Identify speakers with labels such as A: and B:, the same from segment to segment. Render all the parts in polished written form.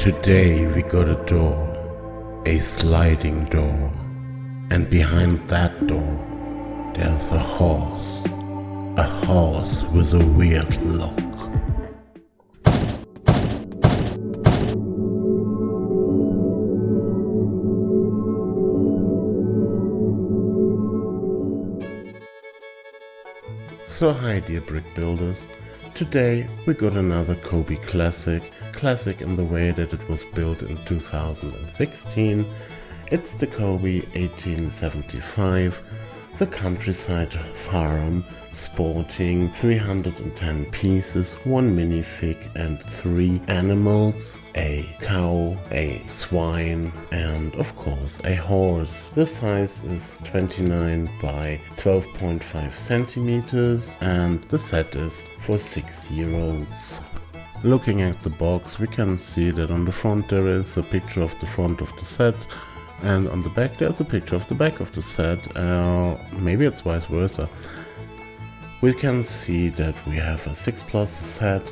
A: Today we got a door, a sliding door, and behind that door there's a horse with a weird look. So hi dear brick builders, today we got another Cobi classic in the way that it was built in 2016. It's the Cobi 1875, the countryside farm, sporting 310 pieces, 1 minifig and 3 animals, a cow, a swine and of course a horse. The size is 29 by 12.5 centimeters and the set is for 6-year-olds. Looking at the box, we can see that on the front there is a picture of the front of the set, and on the back there's a picture of the back of the set. Maybe it's vice versa. We can see that we have a 6+ set.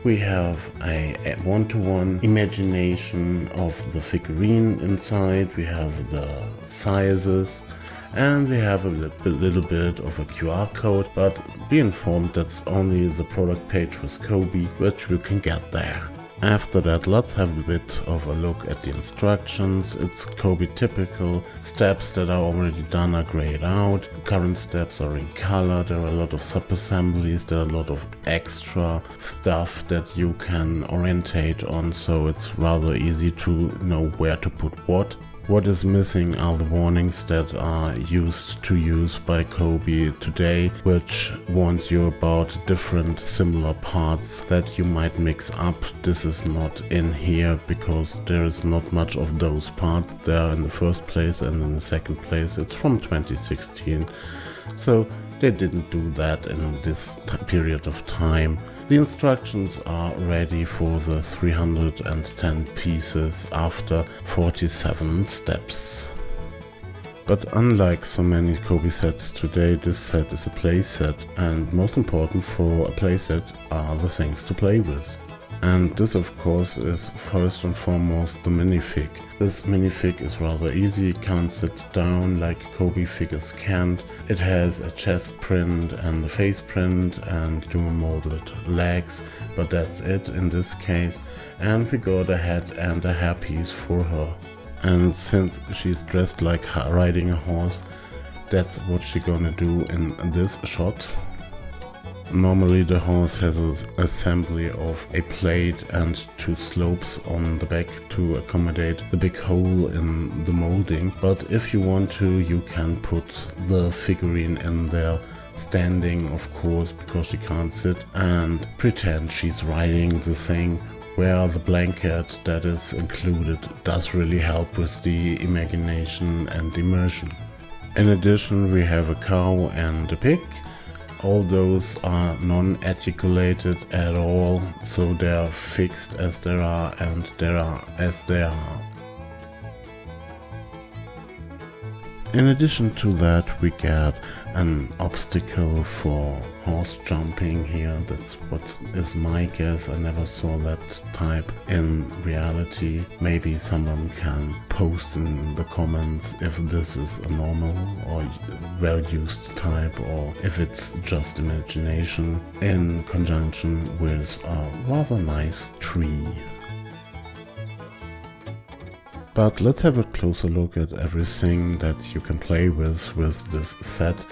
A: We have a 1-to-1 imagination of the figurine inside. We have the sizes. And we have a little bit of a QR code, but be informed that's only the product page with Cobi, which you can get there. After that, let's have a bit of a look at the instructions. It's Cobi typical. Steps that are already done are grayed out. Current steps are in color. There are a lot of sub-assemblies. There are a lot of extra stuff that you can orientate on, so it's rather easy to know where to put what. What is missing are the warnings that are used to use by Cobi today, which warns you about different similar parts that you might mix up. This is not in here because there is not much of those parts there in the first place, and in the second place it's from 2016. So they didn't do that in this period of time. The instructions are ready for the 310 pieces after 47 steps. But unlike so many Cobi sets today, this set is a play set, and most important for a play set are the things to play with. And this of course is first and foremost the minifig. This minifig is rather easy, it can't sit down like Cobi figures can't. It has a chest print and a face print and dual molded legs, but that's it in this case. And we got a head and a hairpiece for her. And since she's dressed like riding a horse, that's what she's gonna do in this shot. Normally the horse has an assembly of a plate and 2 slopes on the back to accommodate the big hole in the molding, but if you want to, you can put the figurine in there standing, of course, because she can't sit, and pretend she's riding the thing, where the blanket that is included does really help with the imagination and immersion. In addition, we have a cow and a pig. All those are non-articulated at all, so they are fixed as they are and they are as they are. In addition to that, we get an obstacle for horse jumping here. That's what is my guess. I never saw that type in reality. Maybe someone can post in the comments if this is a normal or well-used type, or if it's just imagination in conjunction with a rather nice tree. But let's have a closer look at everything that you can play with this set.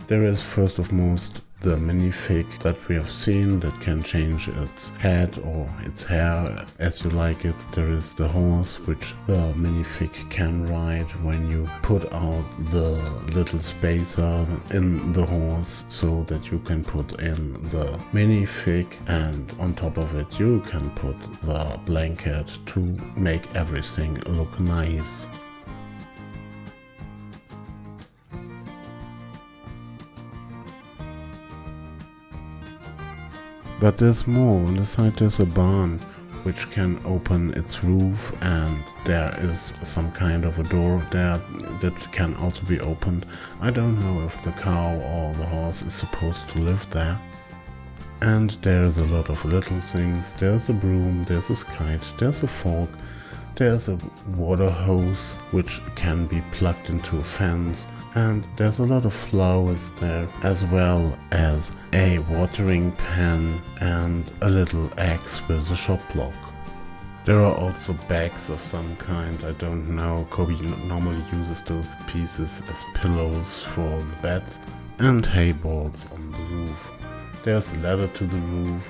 A: There is first of most the minifig that we have seen that can change its head or its hair as you like it. There is the horse, which the minifig can ride when you put out the little spacer in the horse so that you can put in the minifig, and on top of it you can put the blanket to make everything look nice. But there's more. On the side there's a barn which can open its roof, and there is some kind of a door there that can also be opened. I don't know if the cow or the horse is supposed to live there. And there's a lot of little things. There's a broom, there's a kite, there's a fork, there's a water hose which can be plugged into a fence, and there's a lot of flowers there, as well as a watering pan and a little axe with a shop block. There are also bags of some kind, I don't know. Cobi normally uses those pieces as pillows for the beds, and hay balls on the roof. There's a ladder to the roof,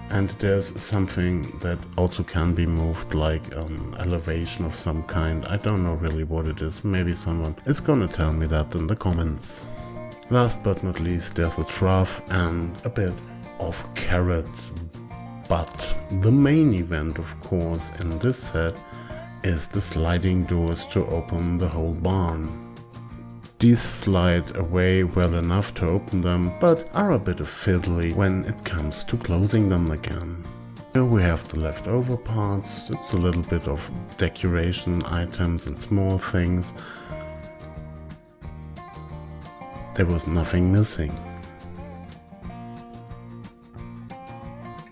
A: and there's something that also can be moved, like an elevation of some kind. I don't know really what it is. Maybe someone is gonna tell me that in the comments. Last but not least, there's a trough and a bit of carrots. But the main event, of course, in this set is the sliding doors to open the whole barn. These slide away well enough to open them, but are a bit fiddly when it comes to closing them again. Here we have the leftover parts. It's a little bit of decoration items and small things. There was nothing missing.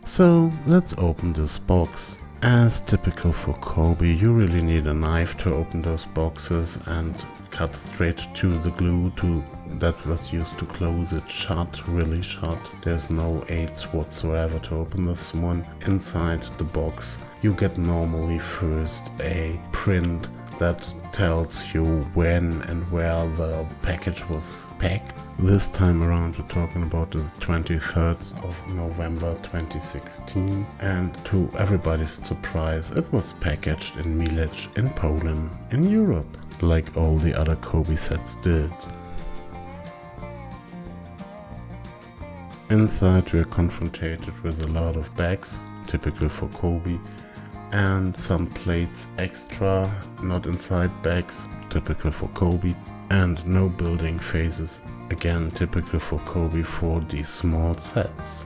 A: So let's open this box. As typical for Cobi, you really need a knife to open those boxes and cut straight to the glue that was used to close it shut, really shut. There's no aids whatsoever to open this one. Inside the box you get normally first a print that tells you when and where the package was packed. This time around we're talking about the 23rd of November 2016, and to everybody's surprise it was packaged in Milec in Poland, in Europe, like all the other Cobi sets did. Inside we are confronted with a lot of bags, typical for Cobi, and some plates extra, not inside bags, typical for Cobi, and no building phases, again typical for Cobi for these small sets.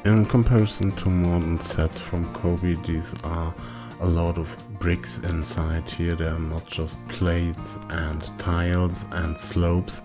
A: In comparison to modern sets from Cobi, these are a lot of bricks inside here. They are not just plates and tiles and slopes,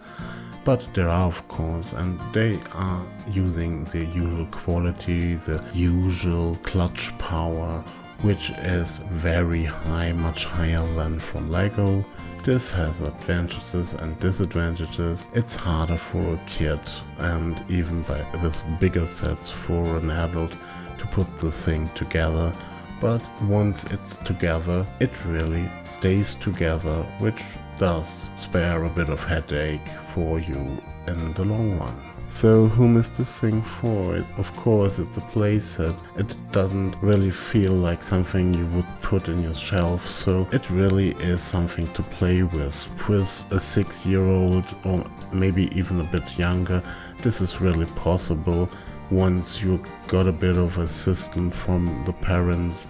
A: but there are, of course, and they are using the usual quality, the usual clutch power, which is very high, much higher than from Lego. This has advantages and disadvantages. It's harder for a kid, and even with bigger sets for an adult, to put the thing together. But once it's together, it really stays together, which does spare a bit of headache for you in the long run. So whom is this thing for? Of course it's a playset. It doesn't really feel like something you would put in your shelf, so it really is something to play with. With a 6-year-old or maybe even a bit younger, this is really possible once you got a bit of assistance from the parents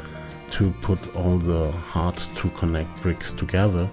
A: to put all the hard to connect bricks together.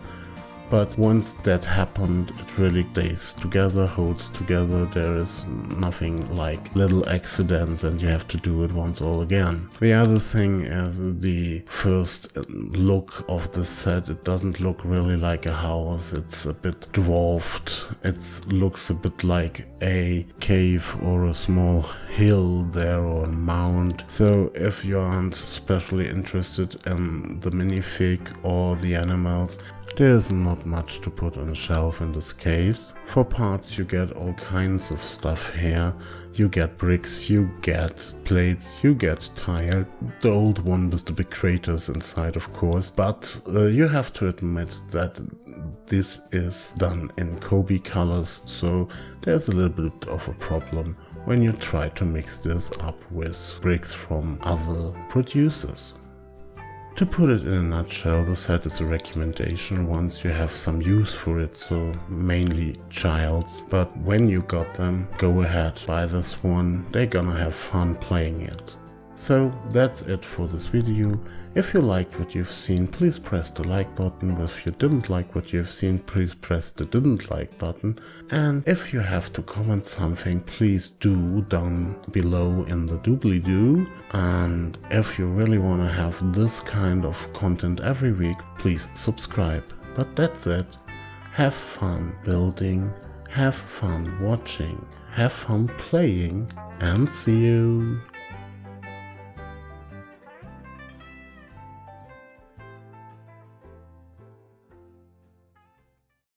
A: But once that happened, it really stays together, holds together. There is nothing like little accidents and you have to do it once all again. The other thing is the first look of the set. It doesn't look really like a house. It's a bit dwarfed. It looks a bit like a cave or a small hill there or a mound. So if you aren't especially interested in the minifig or the animals, there's not much to put on a shelf in this case. For parts you get all kinds of stuff here. You get bricks, you get plates, you get tile. The old one with the big craters inside, of course. But you have to admit that this is done in Cobi colors, so there's a little bit of a problem when you try to mix this up with bricks from other producers. To put it in a nutshell, the set is a recommendation once you have some use for it, so mainly child's. But when you got them, go ahead, buy this one, they're gonna have fun playing it. So that's it for this video. If you liked what you've seen, please press the like button. If you didn't like what you've seen, please press the didn't like button. And if you have to comment something, please do down below in the doobly-doo. And if you really want to have this kind of content every week, please subscribe. But that's it. Have fun building, have fun watching, have fun playing, and see you!